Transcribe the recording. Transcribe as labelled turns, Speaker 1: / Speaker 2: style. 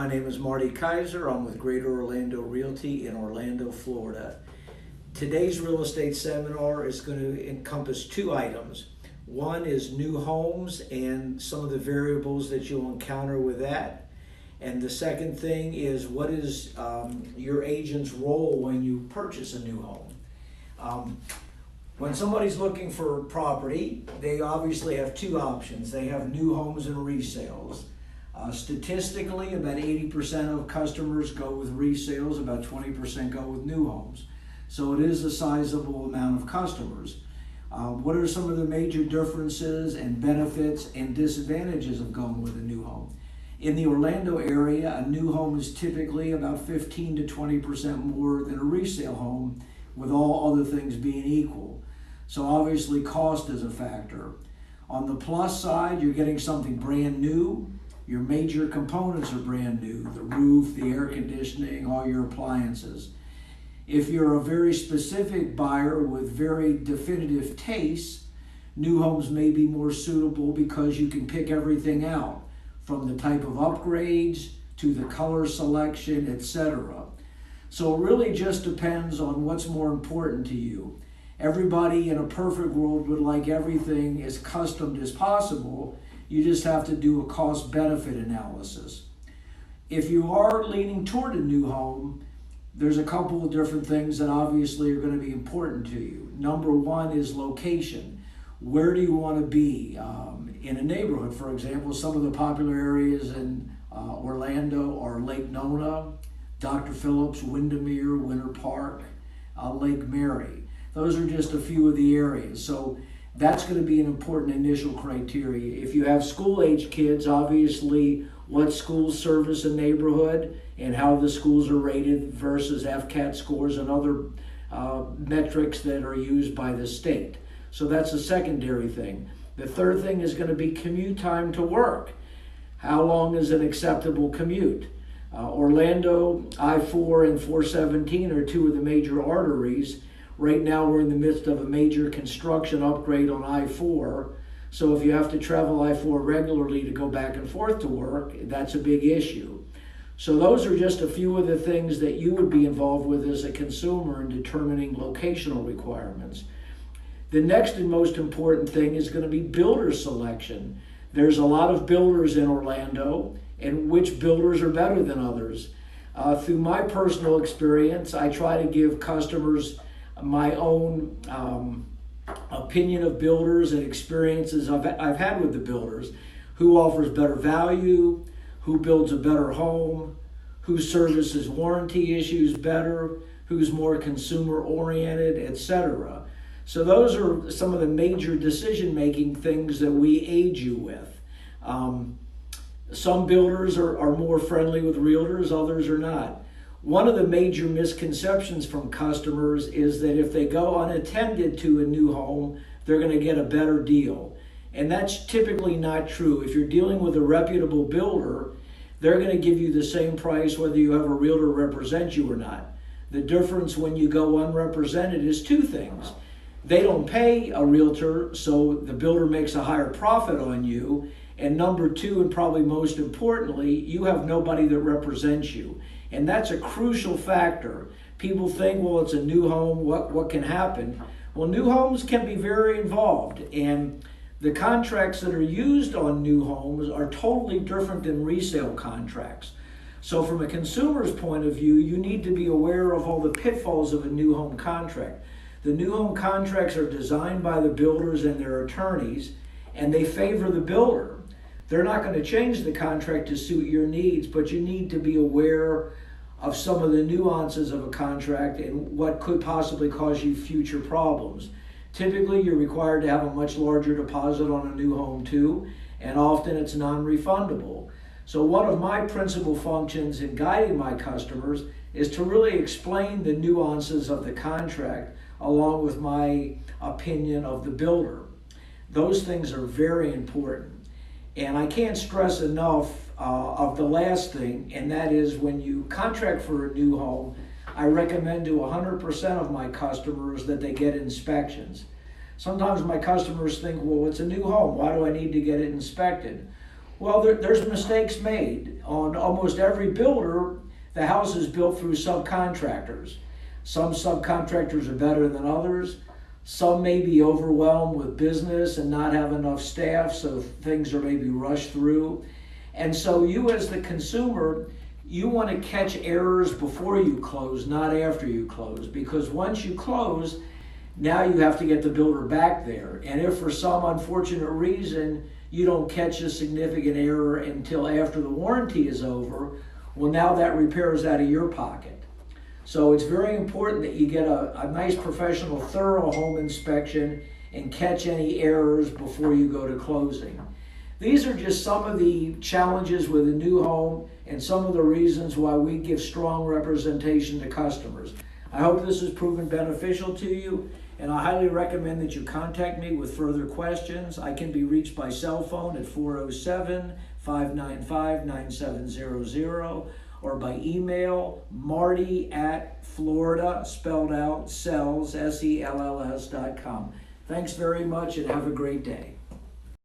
Speaker 1: My name is Marty Kaiser. I'm with Greater Orlando Realty in Orlando, Florida. Today's real estate seminar is going to encompass two items. One is new homes and some of the variables that you'll encounter with that. And the second thing is what is your agent's role when you purchase a new home. When somebody's looking for property, they obviously have two options. They have new homes and resales. Statistically, about 80% of customers go with resales, about 20% go with new homes. So it is a sizable amount of customers. What are some of the major differences and benefits and disadvantages of going with a new home? In the Orlando area, a new home is typically about 15 to 20% more than a resale home, with all other things being equal. So obviously cost is a factor. On the plus side, you're getting something brand new. Your major components are brand new: the roof, the air conditioning, all your appliances. If you're a very specific buyer with very definitive tastes, new homes may be more suitable because you can pick everything out, from the type of upgrades to the color selection, etc. So it really just depends on what's more important to you. Everybody in a perfect world would like everything as custom as possible. You just have to do a cost-benefit analysis. If you are leaning toward a new home, there's a couple of different things that obviously are going to be important to you. Number one is location. Where do you want to be in a neighborhood? For example, some of the popular areas in Orlando are Lake Nona, Dr. Phillips, Windermere, Winter Park, Lake Mary. Those are just a few of the areas. So that's going to be an important initial criteria. If you have school-age kids, obviously what schools service a neighborhood and how the schools are rated versus FCAT scores and other metrics that are used by the state. So that's a secondary thing. The third thing is going to be commute time to work. How long is an acceptable commute? Orlando, I-4 and 417 are two of the major arteries. Right now we're in the midst of a major construction upgrade on I-4. So if you have to travel I-4 regularly to go back and forth to work, that's a big issue. So those are just a few of the things that you would be involved with as a consumer in determining locational requirements. The next and most important thing is going to be builder selection. There's a lot of builders in Orlando, and which builders are better than others. Through my personal experience, I try to give customers my own opinion of builders and experiences I've had with the builders. Who offers better value, who builds a better home, who services warranty issues better, who's more consumer oriented, etc. So those are some of the major decision-making things that we aid you with. Some builders are more friendly with realtors, others are not. One of the major misconceptions from customers is that if they go unattended to a new home, they're going to get a better deal. And that's typically not true. If you're dealing with a reputable builder, they're going to give you the same price whether you have a realtor represent you or not. The difference when you go unrepresented is two things. They don't pay a realtor, so the builder makes a higher profit on you. And number two, and probably most importantly, you have nobody that represents you. And that's a crucial factor. People think, well, it's a new home, what can happen? Well, new homes can be very involved, and the contracts that are used on new homes are totally different than resale contracts. So from a consumer's point of view, you need to be aware of all the pitfalls of a new home contract. The new home contracts are designed by the builders and their attorneys, and they favor the builder. They're not going to change the contract to suit your needs, but you need to be aware of some of the nuances of a contract and what could possibly cause you future problems. Typically, you're required to have a much larger deposit on a new home too, and often it's non-refundable. So one of my principal functions in guiding my customers is to really explain the nuances of the contract along with my opinion of the builder. Those things are very important. And I can't stress enough of the last thing, and that is when you contract for a new home, I recommend to 100% of my customers that they get inspections. Sometimes my customers think, well, it's a new home. Why do I need to get it inspected? Well, there's mistakes made. On almost every builder, the house is built through subcontractors. Some subcontractors are better than others. Some may be overwhelmed with business and not have enough staff, so things are maybe rushed through. And so you as the consumer, you want to catch errors before you close, not after you close. Because once you close, now you have to get the builder back there. And if for some unfortunate reason you don't catch a significant error until after the warranty is over, well, now that repair is out of your pocket. So it's very important that you get a nice professional, thorough home inspection and catch any errors before you go to closing. These are just some of the challenges with a new home and some of the reasons why we give strong representation to customers. I hope this has proven beneficial to you, and I highly recommend that you contact me with further questions. I can be reached by cell phone at 407-595-9700 or by email marty@Florida, spelled out, sells, SELLS.com. Thanks very much and have a great day.